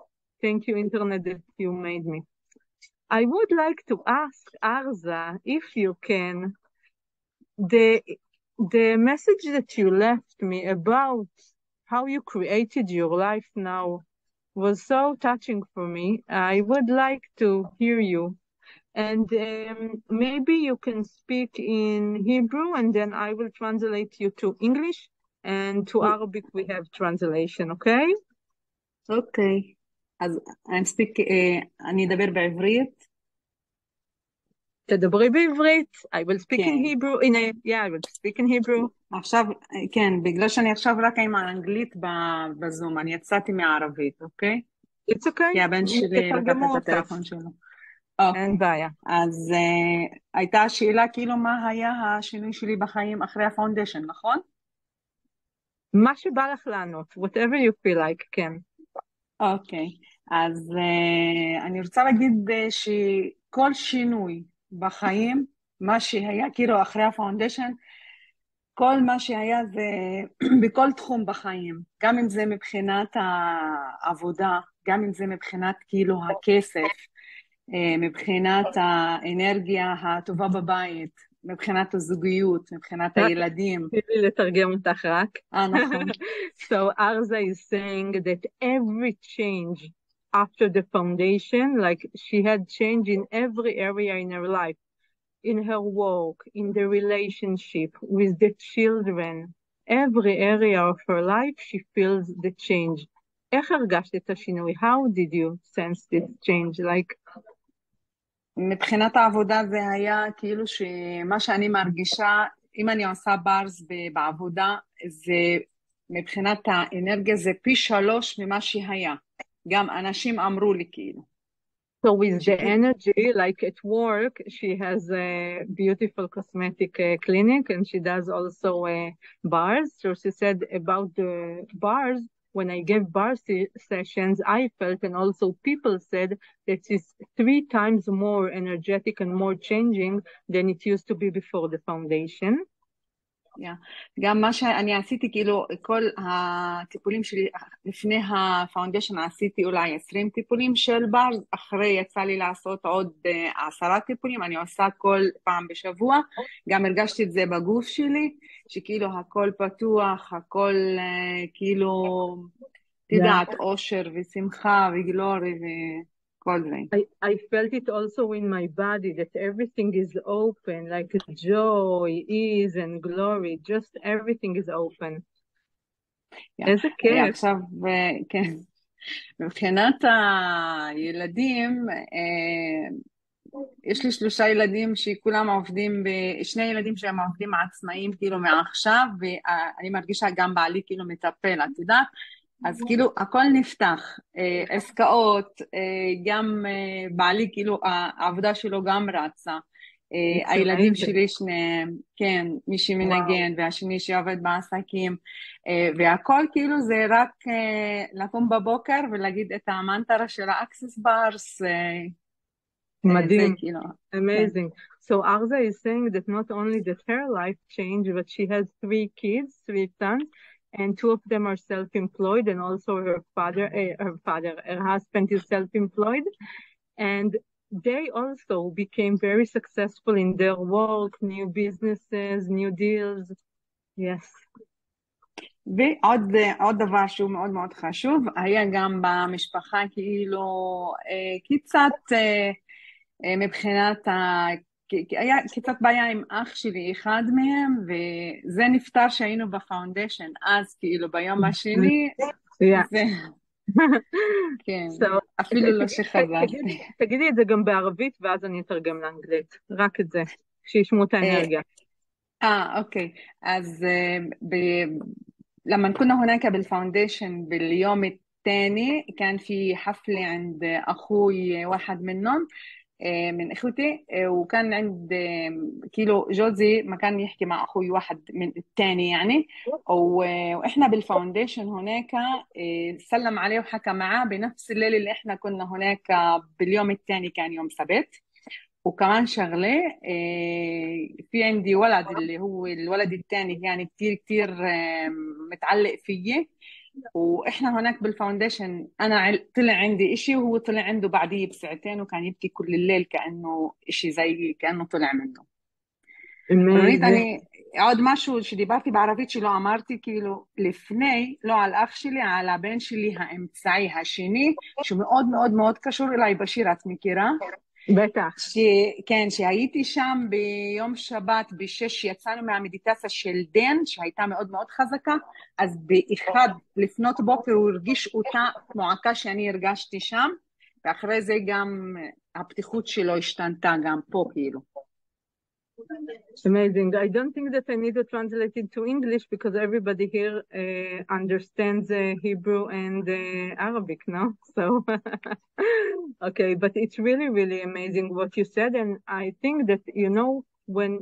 Thank you, internet, that you made me. I would like to ask Arza, if you can, the the message that you left me about how you created your life now was so touching for me. I would like to hear you. And maybe you can speak in Hebrew, and then I will translate you to English, and to Arabic we have translation, okay? אוקיי, אז אני אדבר בעברית. תדברי בעברית. I will speak כן. in Hebrew. I will speak in Hebrew. עכשיו, כן, בגלל שאני עכשיו רק עם האנגלית בזום, אני יצאתי מהערבית, אוקיי? It's okay. כי הבן שלי לקח את הטלפון שלו. אין בעיה. אז הייתה השאלה כאילו מה היה השינוי שלי בחיים אחרי הפאונדשן, נכון? מה שבא לך לענות, whatever you feel like, כן. אוקיי, אז אני רוצה להגיד שכל שינוי בחיים, מה שהיה כאילו אחרי הפאונדשן, כל מה שהיה זה בכל תחום בחיים, גם אם זה מבחינת העבודה, גם אם זה מבחינת כאילו הכסף, מבחינת האנרגיה הטובה בבית, מבחינת הזוגיות, מבחינת הילדים. תני לי לתרגם אותך רק. נכון. So Arza is saying that every change after the foundation, like she had change in every area in her life, in her work, in the relationship with the children, every area of her life, she feels the change. איך הרגשת את השינוי? How did you sense this change? Like, מבחינת העבודה זה היה כאילו שמה שאני מרגישה, אם אני עושה ברס בעבודה, זה מבחינת האנרגיה זה פי 3 ממה שהיה. גם אנשים אמרו לי כאילו. so with the energy, like at work, she has a beautiful cosmetic clinic and she does also bars. So she said about the bars, when I gave sessions, I felt, and also people said that it's 3 times more energetic and more changing than it used to be before the foundation. גם מה שאני עשיתי, כאילו כל הטיפולים שלי לפני הפאונדשן עשיתי אולי 20 טיפולים של ברז, אחרי יצא לי לעשות עוד 10 טיפולים, אני עושה כל פעם בשבוע, גם הרגשתי את זה בגוף שלי, שכאילו הכל פתוח, הכל כאילו, תדעת, אושר ושמחה וגלורי וכל זה. I felt it also in my body, that everything is open, like joy, ease and glory, just everything is open. איזה כיף. עכשיו, כן, מבחינת הילדים, יש לי 3 ילדים שכולם עובדים, 2 ילדים שהם עובדים עצמאיים כאילו מעכשיו, ואני מרגישה גם בעלי כאילו מטפל, את יודעת? אז כאילו הכל נפתח, עסקאות, גם בעלי כאילו העבודה שלו גם רצה, הילדים שלי שניהם, כן, מי שמנגן והשני שעובד בעסקים, והכל כאילו זה רק לקום בבוקר ולהגיד את המנטרה של האקסס ברס. מדהים, amazing. So Arza is saying that not only that her life changed, but she has 3 kids, 3 sons, and 2 of them are self-employed, and also her husband is self-employed, and they also became very successful in their work, new businesses, new deals. Yes. ועוד דבר שהוא מאוד מאוד חשוב, היה גם במשפחה כאילו קצת מבחינת היה קצת בעיה עם אח שלי, אחד מהם, וזה נפטר שהיינו בפאונדשן, אז כאילו ביום השני, זה... כן, אפילו לא שחזרתי. תגידי את זה גם בערבית, ואז אני אתרגם לאנגלית, רק את זה, שישמעו את האנרגיה. אוקיי, אז لما كنا هناك بالفاونديشن باليوم الثاني كان في حفلة عند أخوي واحد منهم من إخوتي، وكان عند كيلو جوزي ما كان يحكي مع أخوي واحد من الثاني يعني، وإحنا بالفاونديشن هناك سلم عليه وحكى معاه بنفس الليل اللي إحنا كنا هناك باليوم الثاني، كان يوم سبت. وكمان شغلة في عندي ولد اللي هو الولد الثاني يعني كتير كتير متعلق فيي، وإحنا هناك بالفاونديشن أنا طلع عندي إشي وهو طلع عنده بعديه ب2 وكان يبكي كل الليل كأنه إشي زي كأنه طلع منه. رونيت אני עוד משהו שדיברתי בערבית שלא אמרתי, כאילו לפני, לא על אח שלי, על הבן שלי האמצעי השני, שהוא מאוד מאוד מאוד קשור אליי, בשיר, את מכירה? בטח. כן, שהייתי שם ביום שבת ב6, יצאנו מהמדיטציה של דן, שהייתה מאוד מאוד חזקה, אז באחד לפנות בוקר הוא הרגיש אותה מועקה שאני הרגשתי שם, ואחרי זה גם הפתיחות שלו השתנתה גם פה כאילו. Amazing. I don't think that I need to translate it to English because everybody here understands Hebrew and Arabic, no? So, okay, but it's really, really amazing what you said. And I think that, you know, when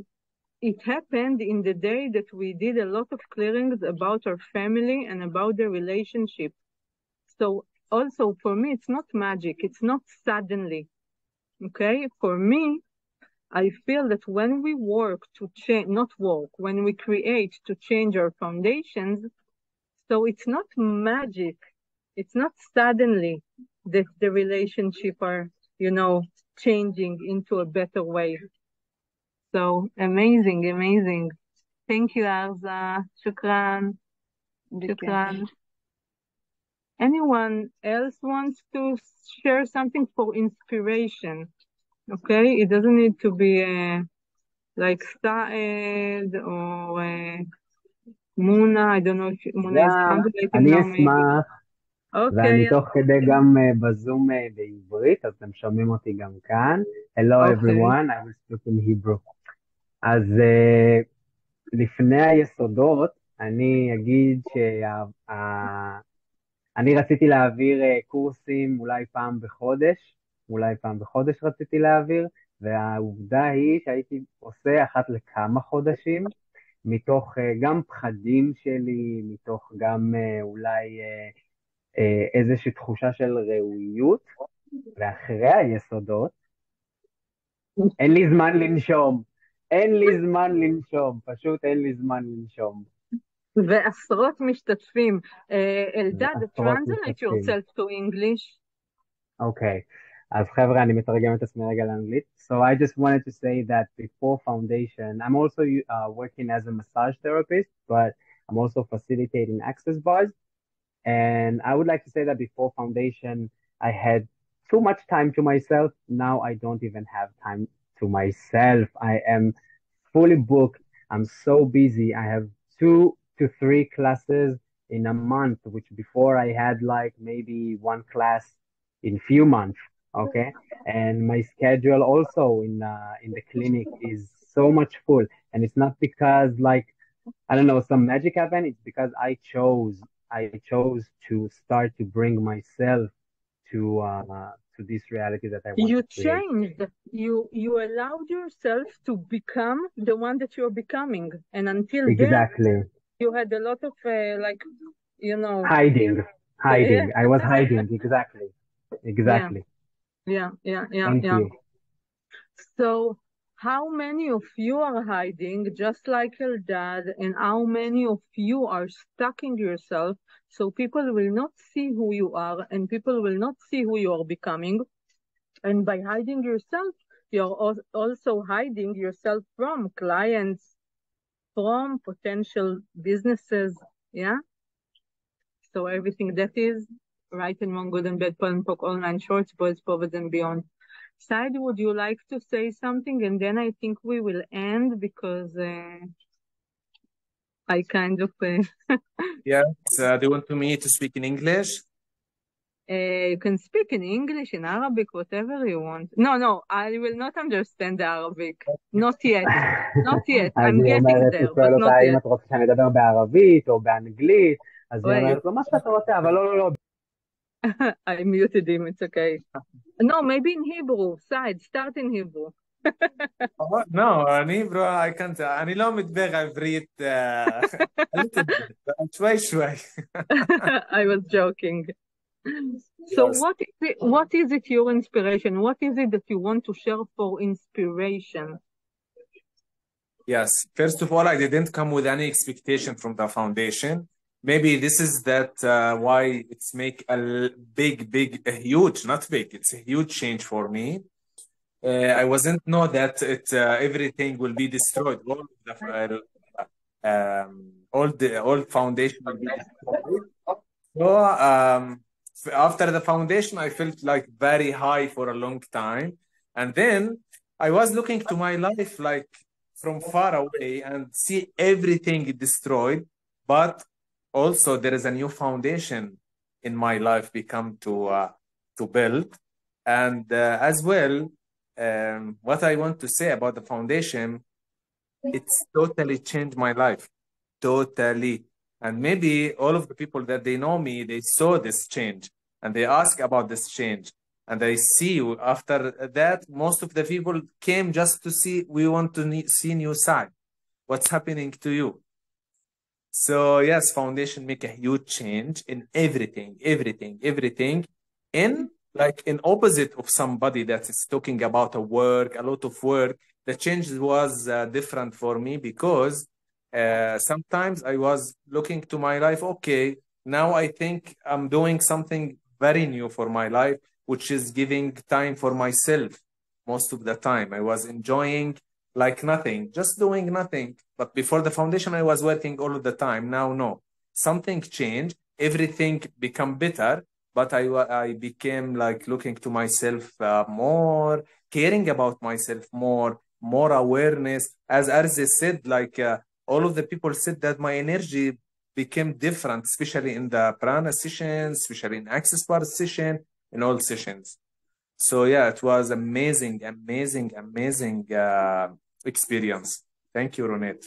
it happened in the day that we did a lot of clearings about our family and about the relationship. So also for me, it's not magic. It's not suddenly, okay? For me, I feel that when we work to change, not work, when we create to change our foundations, so it's not magic. It's not suddenly that the relationship are, you know, changing into a better way. So amazing, amazing. Thank you, Arza. Shukran. Shukran. Anyone else wants to share something for inspiration? Okay, it doesn't need to be like Saed or Muna. I don't know if Muna is translated now. אני אשמח. אוקיי, ואני תוך כדי גם בזום בעברית, אז אתם שומעים אותי גם כאן. Hello אוקיי. everyone, I will speak in Hebrew. אז לפני היסודות, אני אגיד אני רציתי להעביר קורסים אולי פעם בחודש רציתי להעביר, והעובדה היא שהייתי עושה אחת לכמה חודשים, מתוך גם פחדים שלי, מתוך גם אולי איזושהי תחושה של ראויות, ואחרי היסודות, אין לי זמן לנשום. אין לי זמן לנשום, פשוט אין לי זמן לנשום. ועשרות משתתפים. אלדד, ועשרות translate משתתפים. yourself to English. אוקיי, אז חבר'ה, אני מתרגם את עצמי רגע לאנגלית. So I just wanted to say that before foundation, I'm also working as a massage therapist, but I'm also facilitating access bars. And I would like to say that before foundation, I had too much time to myself. Now I don't even have time to myself. I am fully booked. I'm so busy. I have 2 to 3 classes in a month, which before I had like maybe one class in few months. Okay. And my schedule also in the clinic is so much full. And it's not because like I don't know, some magic happened. It's because I chose to start to bring myself to this reality that I want You to create. changed. You allowed yourself to become the one that you're becoming. And until then, Exactly. you had a lot of like, you know, Hiding. yeah, I was hiding. Exactly. yeah, Exactly. yeah, yeah, yeah, Thank yeah. you. So how many of you are hiding, just like Eldad, and how many of you are stuck in yourself so people will not see who you are and people will not see who you are becoming? And by hiding yourself, you're also hiding yourself from clients, from potential businesses. Yeah. So everything that is right and wrong, good and bad, Paul and Poke, online shorts, boys, povers, and beyond. Said, would you like to say something? And then I think we will end because I kind of. Yes, do you want me to speak in English? You can speak in English, in Arabic, whatever you want. No, I will not understand the Arabic. Not yet. Not yet. אז I'm היא getting אומרת, הוא there, שואל but אותה not האם yet. את רוצה שאני אדבר בערבית או באנגלית, אז היא Wait, אומרת לו, מה שאתה רוצה, אבל לא. I muted him. It's okay. No, maybe in Hebrew. Side, start in Hebrew. No, אני bro, I can't, אני לא מדבר עברית, a little bit, שווי. I was joking. So Yes. what is it your inspiration? What is it that you want to share for inspiration? Yes, first of all, I didn't come with any expectation from the foundation. Maybe this is why it's make a huge, not big, it's a huge change for me. I wasn't know that everything will be destroyed. All foundation will be destroyed. So after the foundation, I felt like very high for a long time, and then I was looking to my life like from far away and see everything destroyed, but also there is a new foundation in my life become to build, and as well. What I want to say about the foundation, it's totally changed my life, totally. And maybe all of the people that they know me, they saw this change and they ask about this change. And I see after that, most of the people came just to see, we want to see new side. What's happening to you? So yes, foundation make a huge change in everything. In like in opposite of somebody that is talking about a lot of work, the change was different for me because sometimes I was looking to my life, okay, now I think I'm doing something very new for my life, which is giving time for myself most of the time. I was enjoying like nothing, just doing nothing. But before the foundation, I was working all of the time. Now, no, something changed. Everything become better. But I became like looking to myself more, caring about myself more awareness. As Arze said, like all of the people said that my energy became different, especially in the prana sessions, especially in access part session, in all sessions. So yeah, it was amazing, amazing, amazing experience. Thank you, Ronit.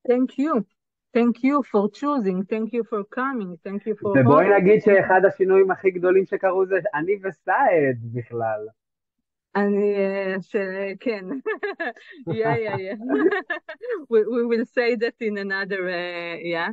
Thank you. Thank you for choosing. Thank you for coming. Thank you for ובואי hosting. נגיד שאחד השינויים הכי גדולים שקרו זה אני וסעד בכלל. כן. Yeah. we will say that in another, yeah.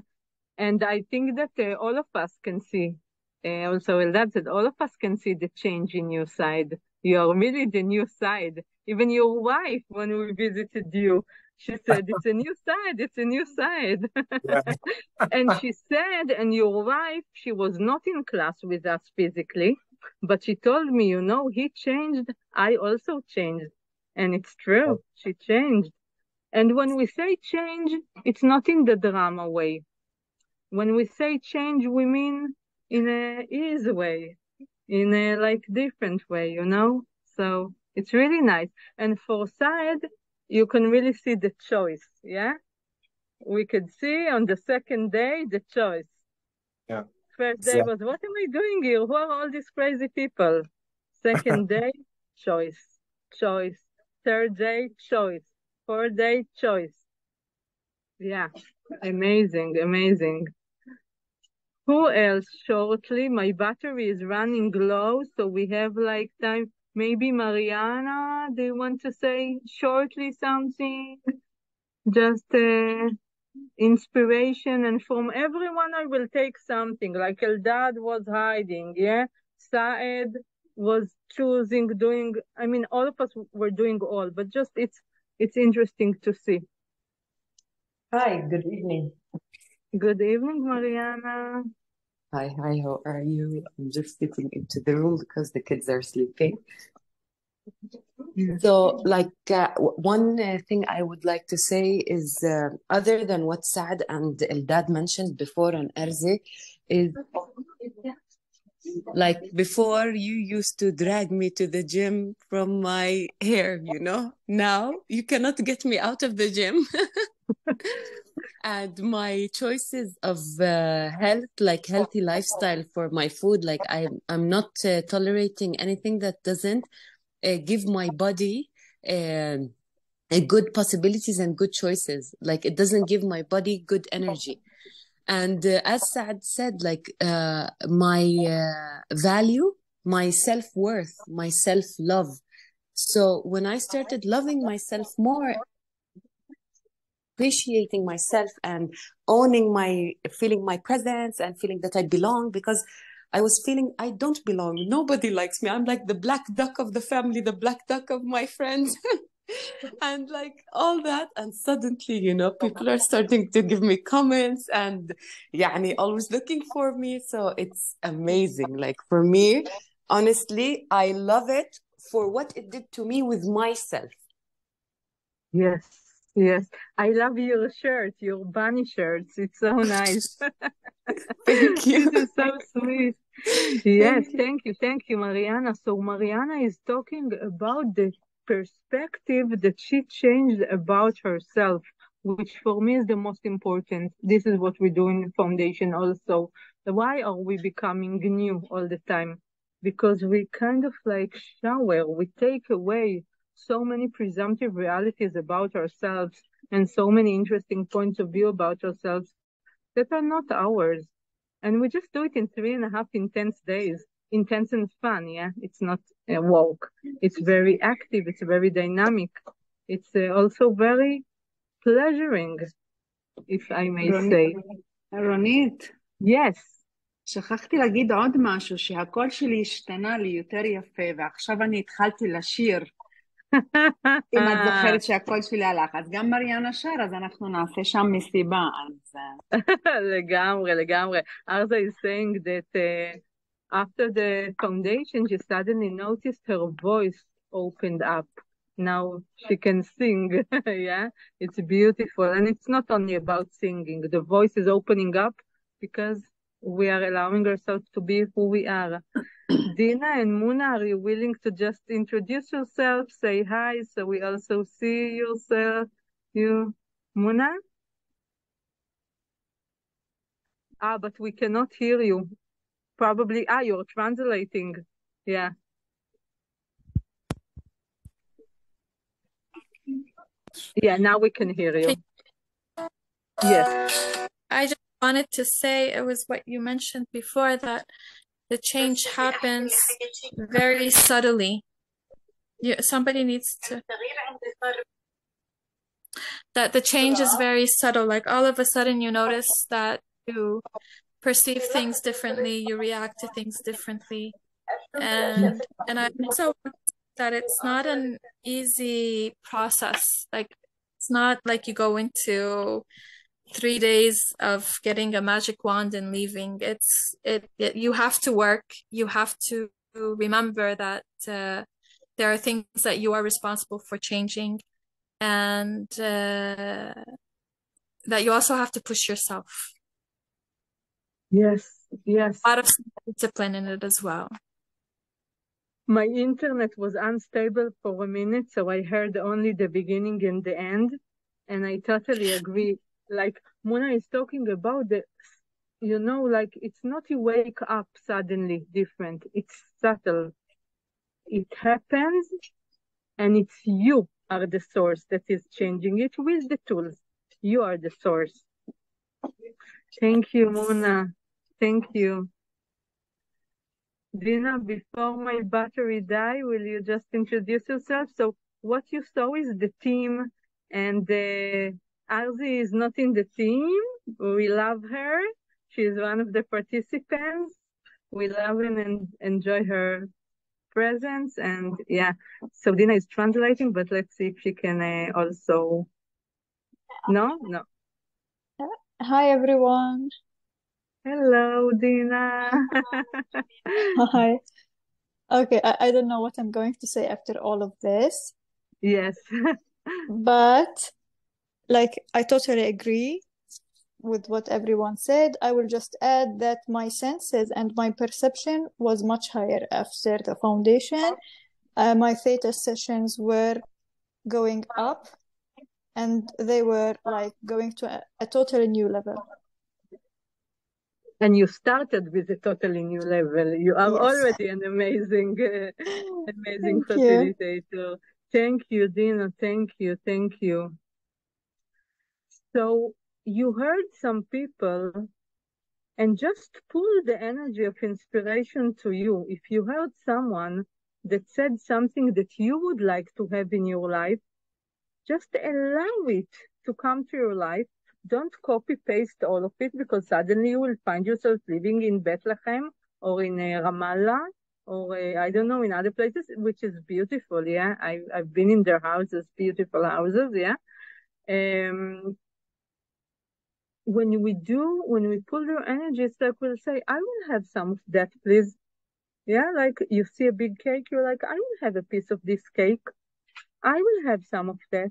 And I think that all of us can see, also Eldad said, all of us can see the change in your side. You are really the new side. Even your wife, when we visited you, she said, it's a new side, it's a new side. Yeah. And she said, and your wife, she was not in class with us physically, but she told me, you know, he changed, I also changed. And it's true, she changed. And when we say change, it's not in the drama way. When we say change, we mean in a easy way, in a like different way, you know? So it's really nice. And for Saad, you can really see the choice, yeah? We could see on the second day the choice. Yeah. First day was, what am I doing here? Who are all these crazy people? Second day, choice. Third day, choice. Fourth day, choice. Yeah, amazing. Who else shortly? My battery is running low, so we have like time. Maybe Mariana, do you want to say shortly something? Just inspiration, and from everyone I will take something. Like Eldad was hiding, yeah? Saed was choosing, doing, I mean, all of us were doing all, but just it's interesting to see. Hi, good evening. Good evening, Mariana. Hi, how are you? I'm just sitting into the room because the kids are sleeping. So, one thing I would like to say is, other than what Saad and Eldad mentioned before and Erze, is like before you used to drag me to the gym from my hair, you know? Now you cannot get me out of the gym. And my choices of health, like healthy lifestyle for my food, like I'm not tolerating anything that doesn't give my body good possibilities and good choices. Like it doesn't give my body good energy. And as Saad said, like my value, my self-worth, my self-love. So when I started loving myself more, appreciating myself and owning feeling my presence and feeling that I belong, because I was feeling I don't belong. Nobody likes me. I'm like the black duck of the family, the black duck of my friends. And like all that, and suddenly, you know, people are starting to give me comments and yani always looking for me. So it's amazing. Like for me, honestly, I love it for what it did to me with myself. Yes. I love your shirt, your bunny shirts. It's so nice. Thank you. This is so sweet. Yes, thank you, Mariana. So Mariana is talking about the perspective that she changed about herself, which for me is the most important. This is what we do in the foundation also. Why are we becoming new all the time? Because we kind of like shower, we take away so many presumptive realities about ourselves and so many interesting points of view about ourselves that are not ours. And we just do it in 3.5 intense days. Intense and fun, yeah? It's not a walk. It's very active. It's very dynamic. It's also very pleasuring, if I may say. רונית, Yes. שכחתי להגיד עוד משהו, שהקול שלי השתנה לי יותר יפה, ועכשיו אני התחלתי לשיר. אם את זוכרת שהקול שלי הלך, אז גם מריאנה שר, אז אנחנו נעשה שם מסיבה. אז... לגמרי. Arza is saying that after the foundation, she suddenly noticed her voice opened up. Now she can sing. Yeah, it's beautiful. And it's not only about singing. The voice is opening up because we are allowing ourselves to be who we are. Dina and Muna, are you willing to just introduce yourself, say hi, so we also see yourself, you, Muna? But we cannot hear you. Probably, you're translating. Yeah. Yeah, now we can hear you. Yes. I just wanted to say it was what you mentioned before, that the change happens very subtly. Somebody needs to... That the change is very subtle. Like all of a sudden you notice that you perceive things differently, you react to things differently. And I also want to say that it's not an easy process. Like it's not like you go into 3 days of getting a magic wand and leaving. You have to work. You have to remember that there are things that you are responsible for changing, and that you also have to push yourself. Yes, yes. A lot of discipline in it as well. My internet was unstable for a minute, so I heard only the beginning and the end, and I totally agree. Like Mona is talking about like it's not you wake up suddenly different. It's subtle. It happens, and it's you are the source that is changing it with the tools. You are the source. Thank you, Mona. Thank you. Dina, before my battery die, will you just introduce yourself? So what you saw is the team, and Arzi is not in the team. We love her. She is one of the participants. We love and enjoy her presence. And yeah, so Dina is translating, but let's see if she can also... No? Hi, everyone. Hello, Dina. Hi. Okay, I don't know what I'm going to say after all of this. Yes. But like I totally agree with what everyone said. I will just add that my senses and my perception was much higher after the foundation. My theta sessions were going up, and they were like going to a totally new level. And you started with a totally new level. You are Yes. already an amazing Thank facilitator. Thank you, Dina. Thank you. Thank you. So you heard some people, and just pull the energy of inspiration to you. If you heard someone that said something that you would like to have in your life, just allow it to come to your life. Don't copy paste all of it, because suddenly you will find yourself living in Bethlehem or in Ramallah or I don't know, in other places, which is beautiful. Yeah, I've been in their houses, beautiful houses. Yeah. When we pull their energy, it's like we'll say, I will have some of that, please. Yeah, like you see a big cake, you're like, I will have a piece of this cake. I will have some of that.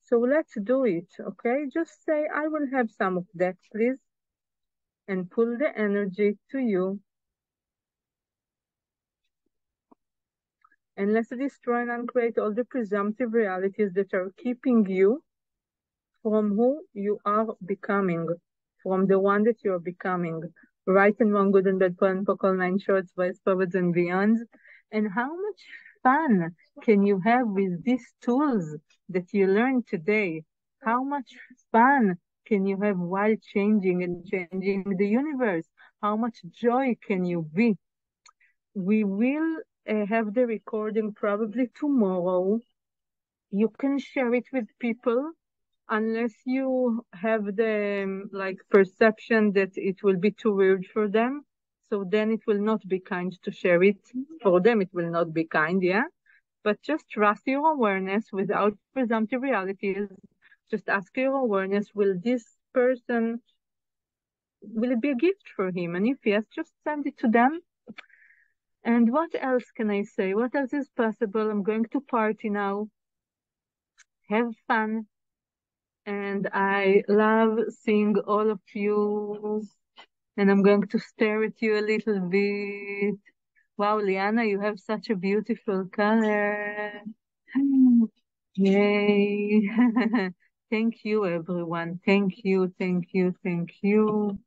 So let's do it, okay? Just say, I will have some of that, please. And pull the energy to you. And let's destroy and uncreate all the presumptive realities that are keeping you from who you are becoming, from the one that you're becoming. Right and wrong, good and bad, poor and poor, 9 shorts, vice forwards and beyonds. And how much fun can you have with these tools that you learned today? How much fun can you have while changing and changing the universe? How much joy can you be? We will have the recording probably tomorrow. You can share it with people, unless you have the perception that it will be too weird for them. So then it will not be kind to share it. For them, it will not be kind, yeah? But just trust your awareness without presumptive realities. Just ask your awareness, will it be a gift for him? And if yes, just send it to them. And what else can I say? What else is possible? I'm going to party now. Have fun. And I love seeing all of you. And I'm going to stare at you a little bit. Wow, Liana, you have such a beautiful color. Yay. Thank you, everyone. Thank you, thank you, thank you.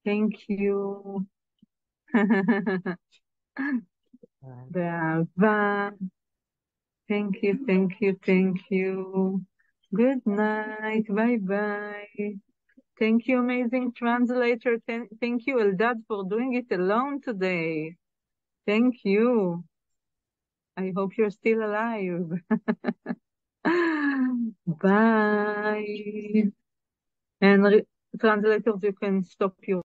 Thank you. באהבה. Thank you, thank you, thank you. Good night. Bye bye. Thank you, amazing translator. Thank you, Eldad, for doing it alone today. Thank you. I hope you're still alive. Bye. And translators, you can stop your